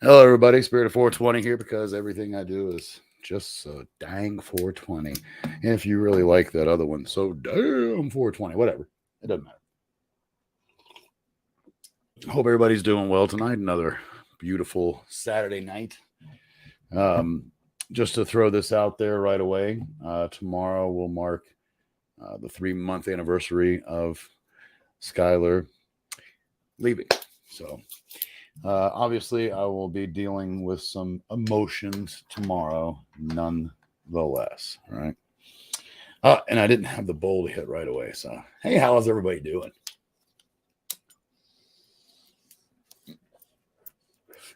Hello, everybody. Spirit of 420 here because everything I do is just so dang 420. And if you really like that other one, so damn 420, whatever. It doesn't matter. Hope everybody's doing well tonight. Another beautiful Saturday night. Just to throw this out there right away, tomorrow will mark the 3-month anniversary of Skylar leaving. So obviously, I will be dealing with some emotions tomorrow, nonetheless. All right. And I didn't have the bowl to hit right away. So, hey, how's everybody doing? Do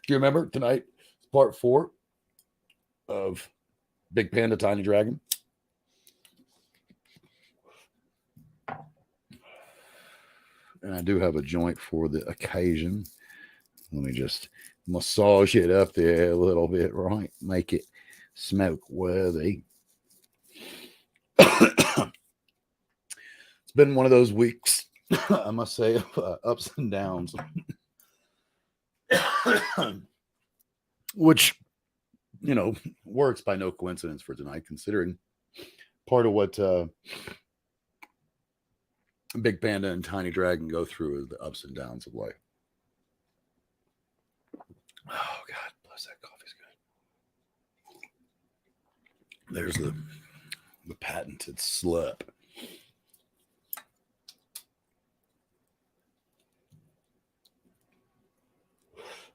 you remember tonight, part 4 of Big Panda, Tiny Dragon? And I do have a joint for the occasion. Let me just massage it up there a little bit, right? Make it smoke worthy. It's been one of those weeks, I must say, of ups and downs. Which, you know, works by no coincidence for tonight, considering part of what Big Panda and Tiny Dragon go through is the ups and downs of life. Oh, God, bless that coffee's good. There's the patented slurp.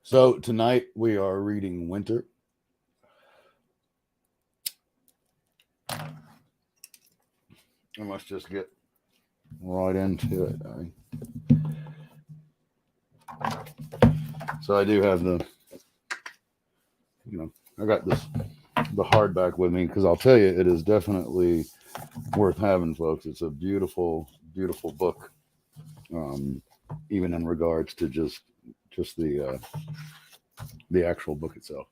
So tonight we are reading Winter. And let's just get right into it. So I do have the, I got the hardback with me because I'll tell you, it is definitely worth having, folks. It's a beautiful, beautiful book, even in regards to just the actual book itself.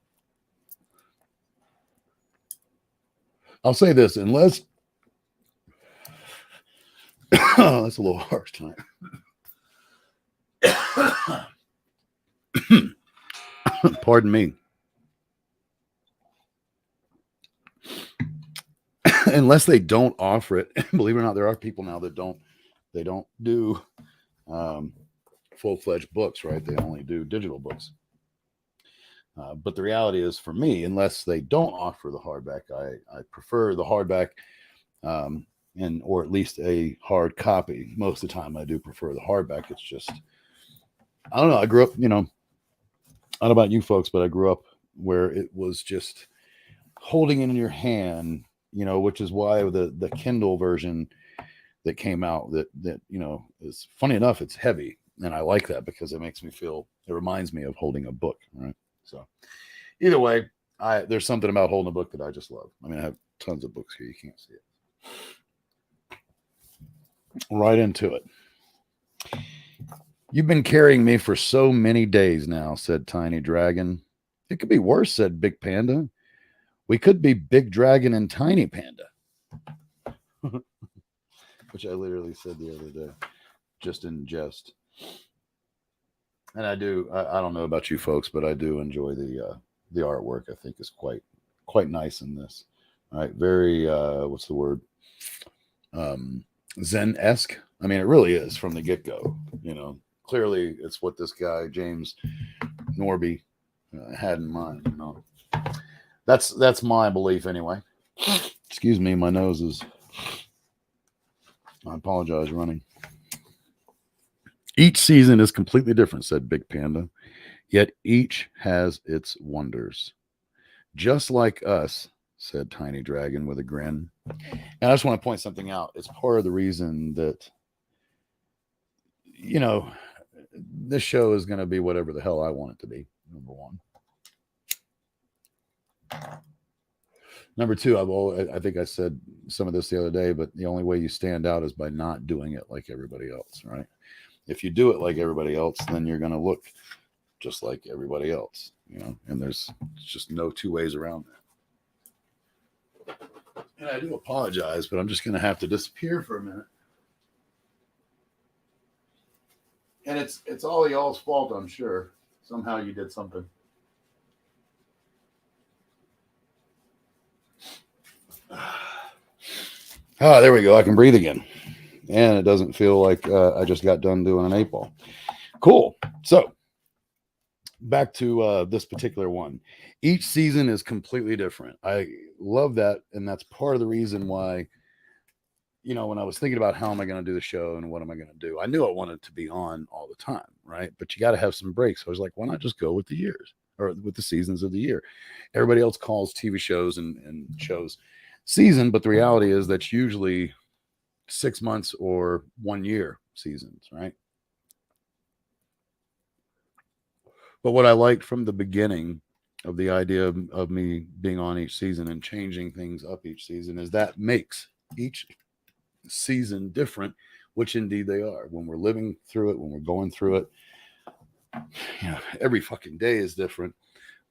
I'll say this, unless that's a little harsh tonight. Pardon me. Unless they don't offer it, believe it or not, there are people now that don't do full-fledged books, right? They only do digital books. But the reality is, for me, unless they don't offer the hardback, I prefer the hardback, or at least a hard copy. Most of the time, I do prefer the hardback. It's just, I don't know. I grew up, I don't know about you folks, but I grew up where it was just holding it in your hand, which is why the Kindle version that came out that is, funny enough, it's heavy. And I like that because it makes me feel, it reminds me of holding a book, right? So either way, there's something about holding a book that I just love. I mean, I have tons of books here. You can't see it. Right into it. You've been carrying me for so many days now, said Tiny Dragon. It could be worse, said Big Panda. We could be Big Dragon and Tiny Panda, which I literally said the other day, just in jest. And I don't know about you folks, but I do enjoy the artwork. I think is quite nice in this. All right, very what's the word? Zen-esque. I mean, it really is from the get-go. Clearly it's what this guy James Norbury had in mind. That's my belief anyway. Excuse me, my nose is. I apologize, running. Each season is completely different, said Big Panda, yet each has its wonders. Just like us, said Tiny Dragon with a grin. And I just want to point something out. It's part of the reason that, this show is going to be whatever the hell I want it to be, number one. Number two, I think I said some of this the other day, but the only way you stand out is by not doing it like everybody else, right? If you do it like everybody else, then you're going to look just like everybody else, and there's just no two ways around that. And I do apologize, but I'm just going to have to disappear for a minute. And it's all y'all's fault, I'm sure. Somehow you did something. There we go. I can breathe again. And it doesn't feel like I just got done doing an 8-ball. Cool. So back to this particular one. Each season is completely different. I love that. And that's part of the reason why, when I was thinking about how am I going to do the show and what am I going to do, I knew I wanted to be on all the time, right? But you got to have some breaks. So I was like, why not just go with the years or with the seasons of the year? Everybody else calls TV shows and shows season, but the reality is that's usually 6 months or 1 year seasons, right? But what I liked from the beginning of the idea of me being on each season and changing things up each season is that makes each season different, which indeed they are. When we're living through it, when we're going through it, every fucking day is different.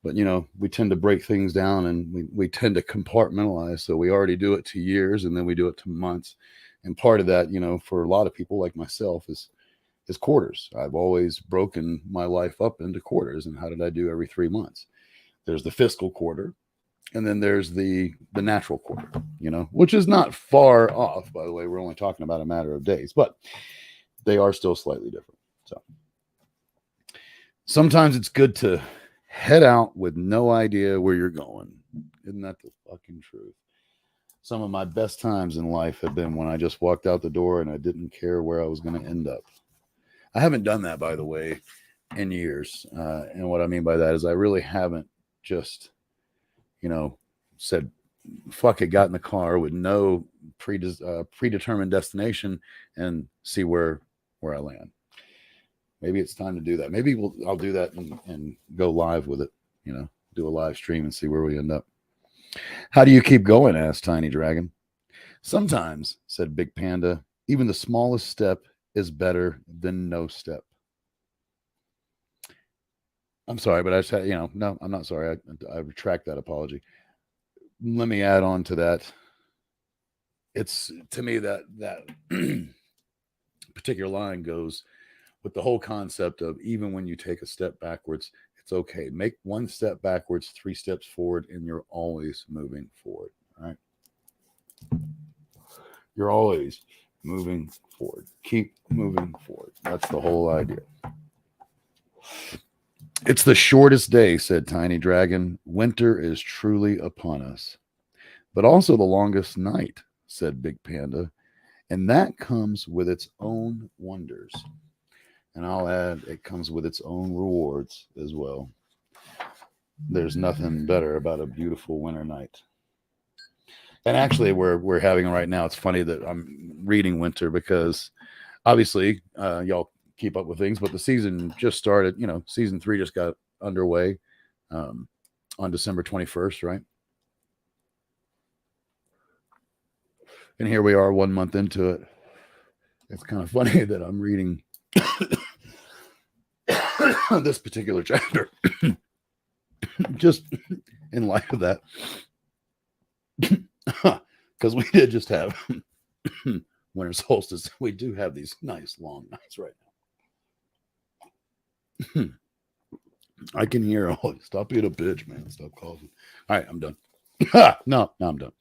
But, we tend to break things down and we tend to compartmentalize. So we already do it to years and then we do it to months. And part of that, for a lot of people like myself is quarters. I've always broken my life up into quarters. And how did I do every 3 months? There's the fiscal quarter. And then there's the natural quarter, which is not far off, by the way. We're only talking about a matter of days, but they are still slightly different. So sometimes it's good to head out with no idea where you're going. Isn't that the fucking truth? Some of my best times in life have been when I just walked out the door and I didn't care where I was going to end up. I haven't done that, by the way, in years. And what I mean by that is I really haven't just, said, fuck it, got in the car with no predetermined destination and see where I land. Maybe it's time to do that. Maybe I'll do that and go live with it, do a live stream and see where we end up. How do you keep going? Asked Tiny Dragon. Sometimes, said Big Panda, even the smallest step is better than no step. I'm sorry, but I said, no, I'm not sorry. I retract that apology. Let me add on to that. It's to me that particular line goes with the whole concept of even when you take a step backwards, it's okay. Make one step backwards, 3 steps forward, and you're always moving forward. Right? You're always moving forward. Keep moving forward. That's the whole idea. It's the shortest day, said Tiny Dragon. Winter is truly upon us. But also the longest night, said Big Panda. And that comes with its own wonders. And I'll add, it comes with its own rewards as well. There's nothing better about a beautiful winter night. And actually, we're having right now, it's funny that I'm reading Winter because obviously y'all keep up with things, but the season just started, season 3 just got underway on December 21st, right? And here we are 1 month into it. It's kind of funny that I'm reading this particular chapter just in light of that. because we did just have winter solstice. We do have these nice long nights right now. I can hear. Oh, stop being a bitch, man. Stop coughing. All right, I'm done. No, I'm done.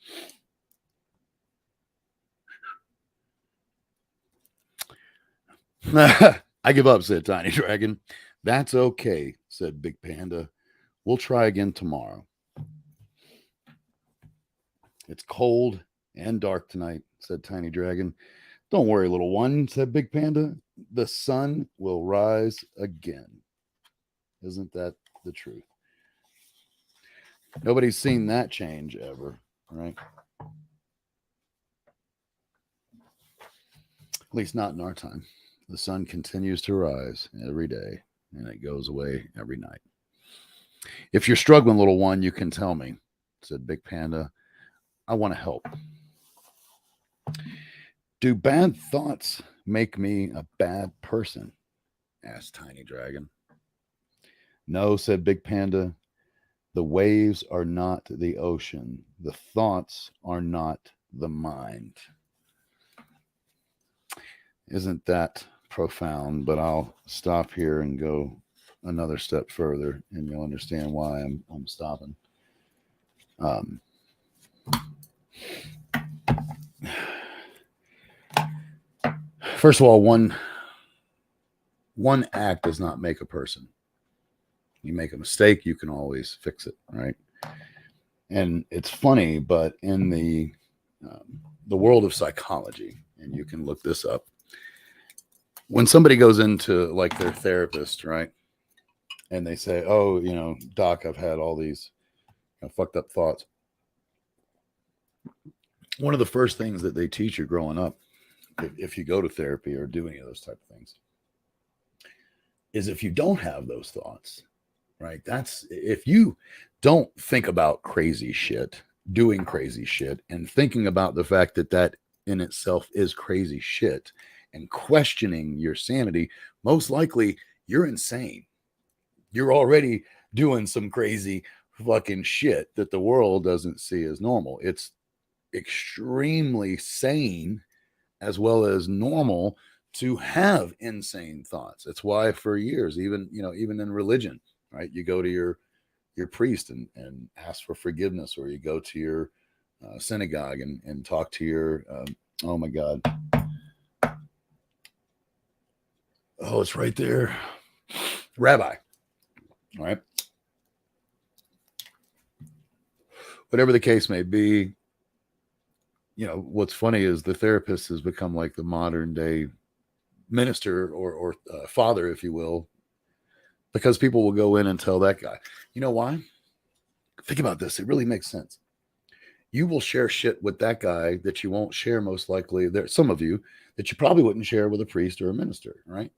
I give up, said Tiny Dragon. That's okay, said Big Panda. We'll try again tomorrow. It's cold and dark tonight, said Tiny Dragon. Don't worry, little one, said Big Panda. The sun will rise again. Isn't that the truth? Nobody's seen that change ever, right? At least not in our time. The sun continues to rise every day, and it goes away every night. If you're struggling, little one, you can tell me, said Big Panda. I want to help. Do bad thoughts make me a bad person? Asked Tiny Dragon. No, said Big Panda. The waves are not the ocean. The thoughts are not the mind. Isn't that profound? But I'll stop here and go another step further, and you'll understand why I'm stopping. First of all, one act does not make a person. You make a mistake, you can always fix it, right? And it's funny, but in the world of psychology, and you can look this up, when somebody goes into like their therapist, right, and they say, "Oh, doc, I've had all these fucked up thoughts." One of the first things that they teach you growing up, if you go to therapy or do any of those type of things, is if you don't have those thoughts, right? That's if you don't think about crazy shit, doing crazy shit, and thinking about the fact that that in itself is crazy shit, and questioning your sanity, most likely you're insane. You're already doing some crazy fucking shit that the world doesn't see as normal. It's extremely sane as well as normal to have insane thoughts. It's why for years, even in religion, right, you go to your priest and ask for forgiveness, or you go to your synagogue and talk to your oh my god, oh, it's right there, rabbi. All right, whatever the case may be, what's funny is the therapist has become like the modern day minister or father, if you will, because people will go in and tell that guy. You know why? Think about this. It really makes sense. You will share shit with that guy that you won't share, most likely. There, some of you that you probably wouldn't share with a priest or a minister, right?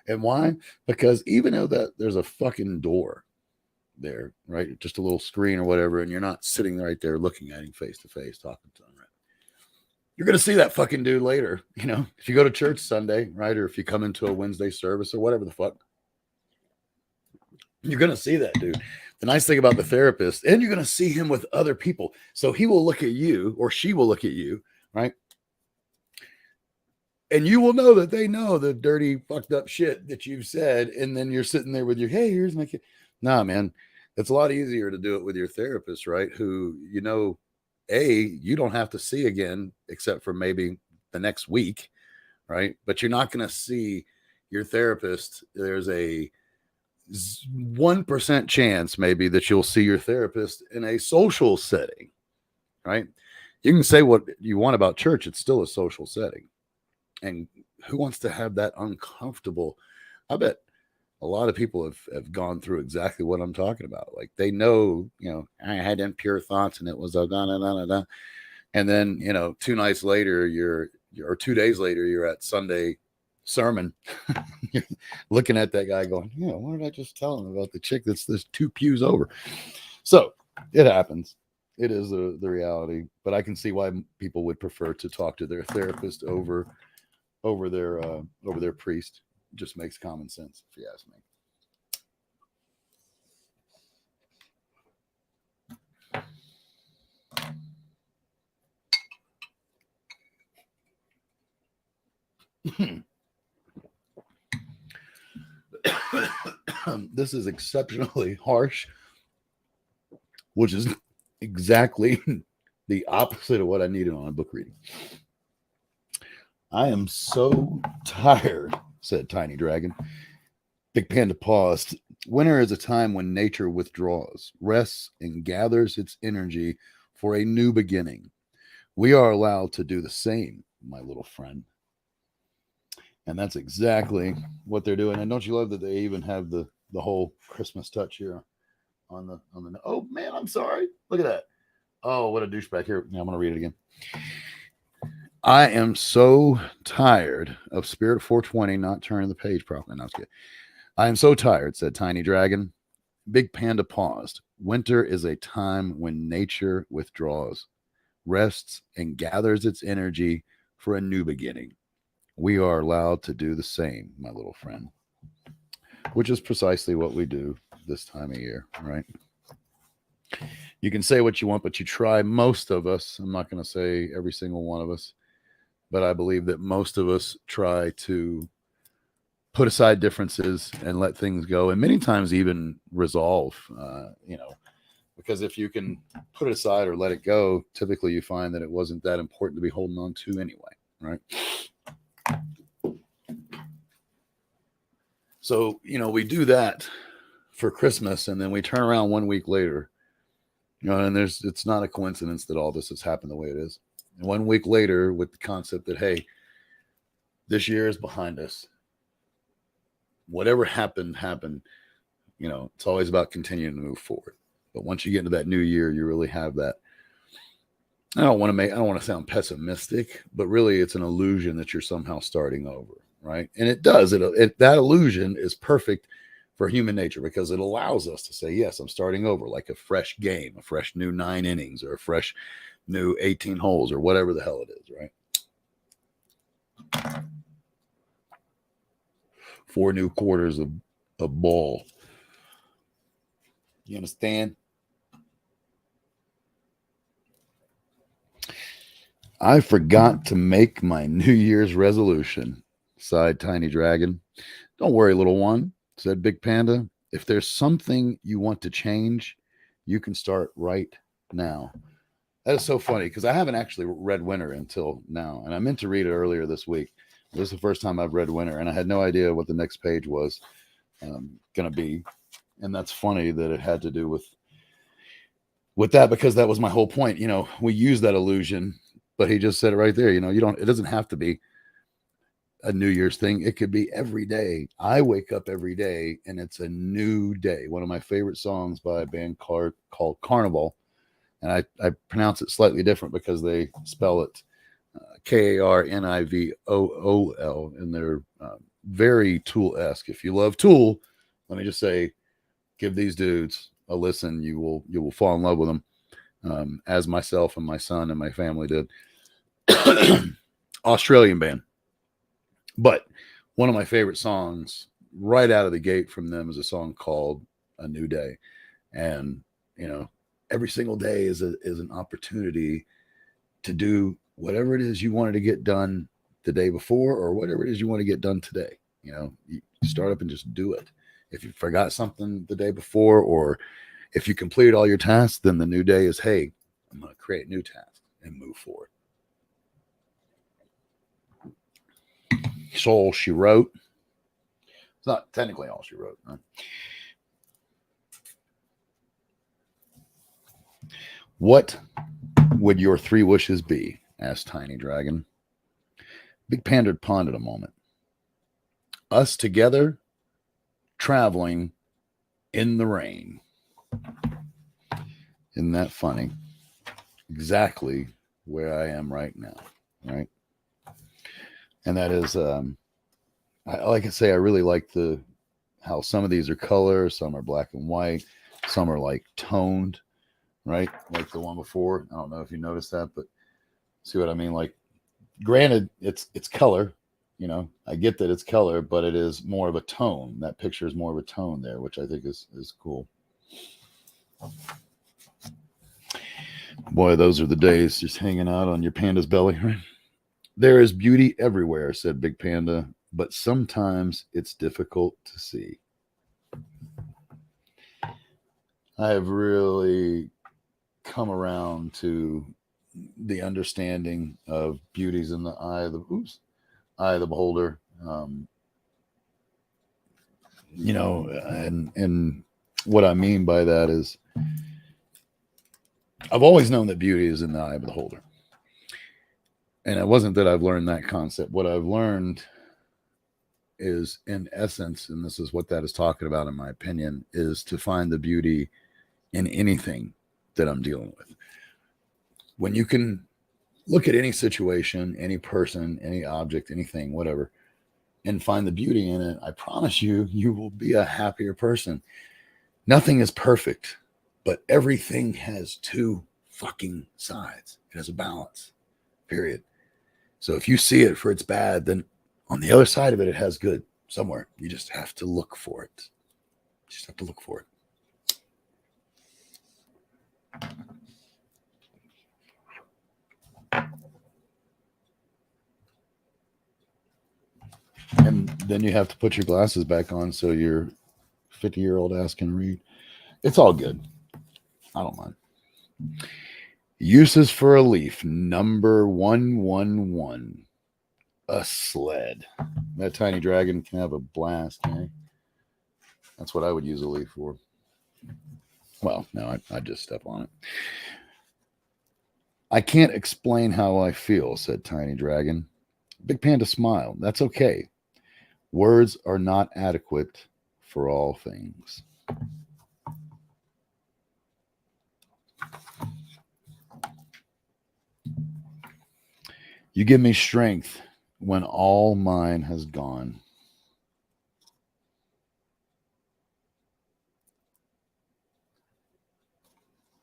And why? Because even though that there's a fucking door there, right? Just a little screen or whatever, and you're not sitting right there looking at him face to face, talking to him, right? You're going to see that fucking dude later, if you go to church Sunday, right? Or if you come into a Wednesday service or whatever the fuck, you're going to see that dude. The nice thing about the therapist, and you're going to see him with other people. So he will look at you, or she will look at you, right? And you will know that they know the dirty, fucked up shit that you've said. And then you're sitting there with your, hey, here's my kid. Nah, man, it's a lot easier to do it with your therapist, right? Who, you don't have to see again, except for maybe the next week, right? But you're not going to see your therapist. There's a 1% chance maybe that you'll see your therapist in a social setting, right? You can say what you want about church. It's still a social setting. And who wants to have that uncomfortable? I bet a lot of people have gone through exactly what I'm talking about. Like they know, I had impure thoughts and it was a da da da da. And then, 2 nights later, or 2 days later, you're at Sunday sermon, you're looking at that guy going, what did I just tell him about the chick that's this 2 pews over? So it happens. It is the reality, but I can see why people would prefer to talk to their therapist over their priest. It just makes common sense, if you ask me. This is exceptionally harsh, which is exactly the opposite of what I needed on a book reading. I am so tired, said Tiny Dragon. Big Panda paused. Winter is a time when nature withdraws, rests, and gathers its energy for a new beginning. We are allowed to do the same, my little friend. And that's exactly what they're doing. And don't you love that they even have the whole Christmas touch here on the oh man, I'm sorry. Look at that. Oh, what a douchebag. Here, yeah, I'm gonna read it again. I am so tired of Spirit 420 not turning the page properly. No, I am so tired, said Tiny Dragon. Big Panda paused. Winter is a time when nature withdraws, rests, and gathers its energy for a new beginning. We are allowed to do the same, my little friend, which is precisely what we do this time of year, right? You can say what you want, but you try. Most of us, I'm not going to say every single one of us, but I believe that most of us try to put aside differences and let things go, and many times even resolve, because if you can put it aside or let it go, typically you find that it wasn't that important to be holding on to anyway, right? So, we do that for Christmas, and then we turn around 1 week later, and it's not a coincidence that all this has happened the way it is. And 1 week later, with the concept that, hey, this year is behind us. Whatever happened. It's always about continuing to move forward. But once you get into that new year, you really have that. I don't want to sound pessimistic, but really it's an illusion that you're somehow starting over, right? And it does. That illusion is perfect for human nature because it allows us to say, yes, I'm starting over, like a fresh game, a fresh new 9 innings, or a fresh new 18 holes, or whatever the hell it is, right? 4 new quarters of ball. You understand? I forgot to make my New Year's resolution, sighed Tiny Dragon. Don't worry, little one, said Big Panda. If there's something you want to change, you can start right now. That is so funny because I haven't actually read Winter until now, and I meant to read it earlier this week. This is the first time I've read Winter, and I had no idea what the next page was going to be. And that's funny that it had to do with that, because that was my whole point. We use that illusion, but he just said it right there. It doesn't have to be a New Year's thing. It could be every day. I wake up every day and it's a new day. One of my favorite songs by a band called Carnival. And I pronounce it slightly different because they spell it Karnivool, and they're very Tool-esque. If you love Tool, let me just say, give these dudes a listen. You will fall in love with them, as myself and my son and my family did. Australian band. But one of my favorite songs right out of the gate from them is a song called A New Day. And, every single day is an opportunity to do whatever it is you wanted to get done the day before, or whatever it is you want to get done today. You start up and just do it. If you forgot something the day before, or if you completed all your tasks, then the new day is, hey, I'm going to create new tasks and move forward. It's all she wrote. It's not technically all she wrote, right? What would your 3 wishes be? Asked Tiny Dragon. Big Panda pondered a moment. Us together, traveling in the rain. Isn't that funny? Exactly where I am right now, right? And that is, like I say, I really like how some of these are color, some are black and white, some are like toned, right? Like the one before. I don't know if you noticed that, but see what I mean? Like, granted, it's color, I get that it's color, but it is more of a tone. That picture is more of a tone there, which I think is cool. Boy, those are the days just hanging out on your panda's belly, right? There is beauty everywhere, said Big Panda, but sometimes it's difficult to see. I have really come around to the understanding of beauties in the eye of the beholder. And what I mean by that is I've always known that beauty is in the eye of the beholder. And it wasn't that I've learned that concept. What I've learned is, in essence, and this is what that is talking about, in my opinion, is to find the beauty in anything that I'm dealing with. When you can look at any situation, any person, any object, anything, whatever, and find the beauty in it, I promise you, you will be a happier person. Nothing is perfect, but everything has two fucking sides. It has a balance, period. So if you see it for its bad, then on the other side of it, it has good somewhere. You just have to look for it. You just have to look for it. And then you have to put your glasses back on so your 50-year-old ass can read. It's all good. I don't mind. Uses for a leaf, number 111. A sled. That tiny dragon can have a blast, eh? That's what I would use a leaf for. Well, no, I'd just step on it. I can't explain how I feel, said Tiny Dragon. Big Panda smiled. That's okay. Words are not adequate for all things. You give me strength when all mine has gone.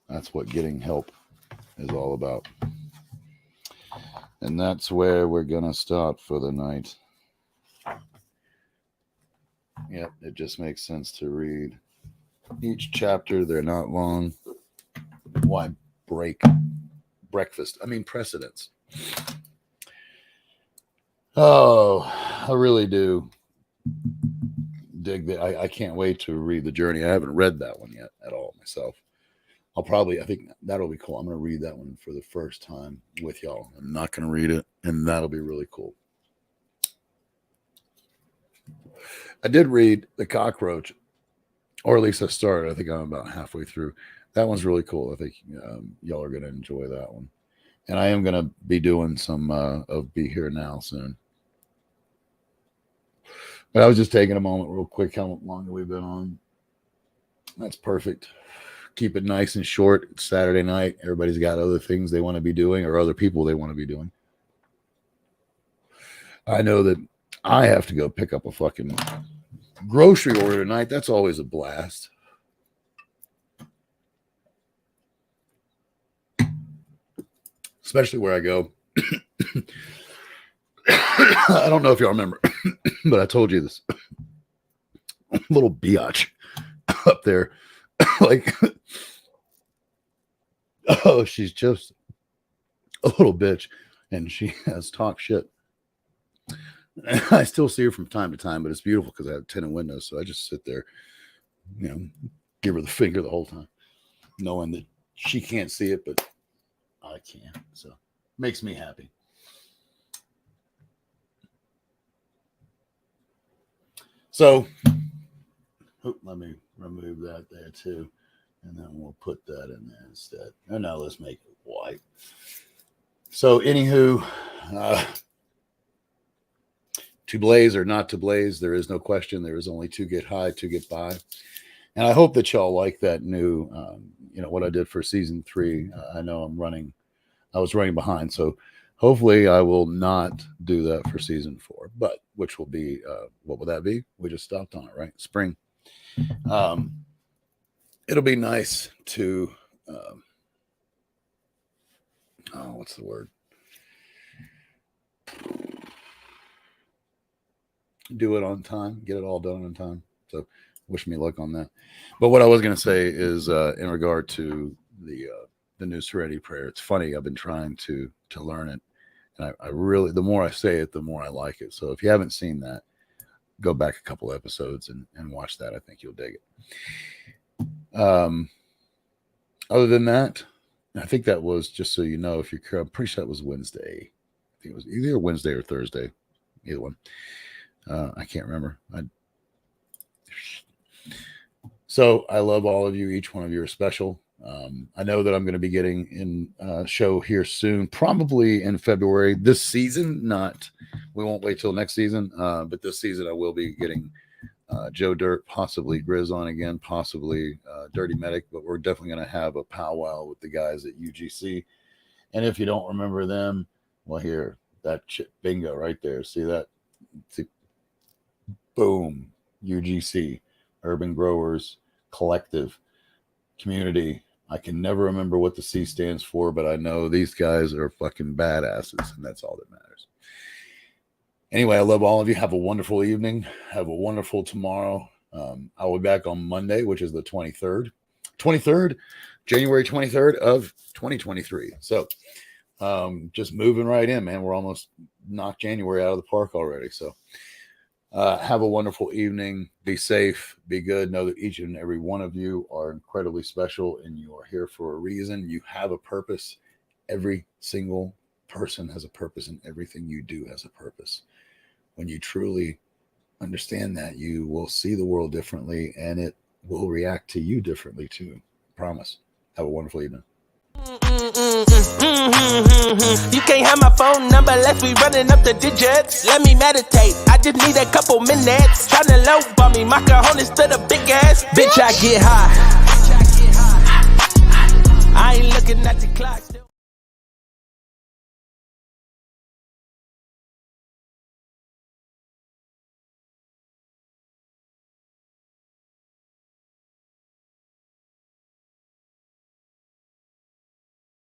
That's what getting help is all about. And that's where we're going to stop for the night. Yep, it just makes sense to read each chapter. They're not long. Why break breakfast? I mean, precedence. Oh, I really do dig that. I can't wait to read The Journey. I haven't read that one yet at all myself. I think that'll be cool. I'm going to read that one for the first time with y'all. I'm not going to read it, and that'll be really cool. I did read The Cockroach, or at least I started. I think I'm about halfway through. That one's really cool. I think y'all are going to enjoy that one. And I am going to be doing some of Be Here Now soon. But I was just taking a moment real quick. How long have we been on? That's perfect. Keep it nice and short. It's Saturday night. Everybody's got other things they want to be doing or other people they want to be doing. I know that I have to go pick up a fucking grocery order tonight. That's always a blast. Especially where I go. I don't know if y'all remember, but I told you this little biatch up there. Like, oh, she's just a little bitch, and she has talked shit. And I still see her from time to time, but it's beautiful because I have tinted windows, so I just sit there, give her the finger the whole time, knowing that she can't see it, but I can. So makes me happy. So let me remove that there too. And then we'll put that in there instead. Oh, no, let's make it white. So anywho, to blaze or not to blaze, there is no question. There is only to get high, to get by. And I hope that y'all like that new, what I did for season 3. I know I was running behind. So hopefully I will not do that for season 4, but which will be, what will that be? We just stopped on it, right? Spring. It'll be nice to, what's the word? Do it on time, get it all done on time. So wish me luck on that. But what I was going to say is in regard to the new Serenity Prayer, it's funny. I've been trying to learn it, And I really, the more I say it, the more I like it. So if you haven't seen that, go back a couple episodes and watch that. I think you'll dig it. Other than that, I think that was, just so you know, if you're, I'm pretty sure that was Wednesday. I think it was either Wednesday or Thursday, either one. I can't remember. So I love all of you. Each one of you are special. I know that I'm going to be getting in a show here soon, probably in February this season. We won't wait till next season, but this season I will be getting Joe Dirt, possibly Grizz on again, possibly Dirty Medic, but we're definitely going to have a powwow with the guys at UGC. And if you don't remember them, well, here, that bingo right there. See that? See, boom, UGC, Urban Growers Collective Community. I can never remember what the C stands for, but I know these guys are fucking badasses, and that's all that matters. Anyway, I love all of you. Have a wonderful evening. Have a wonderful tomorrow. I'll be back on Monday, which is the 23rd. January 23rd of 2023. So just moving right in, man. We're almost knocked January out of the park already. So have a wonderful evening. Be safe. Be good. Know that each and every one of you are incredibly special, and you are here for a reason. You have a purpose. Every single person has a purpose, and everything you do has a purpose. When you truly understand that, you will see the world differently, and it will react to you differently too. Promise. Have a wonderful evening. You can't have my phone number unless we running up the digits. Let me meditate, I just need a couple minutes. Tryna low bump me, my cojones to the big ass. Bitch, I get high. I ain't looking at the clock.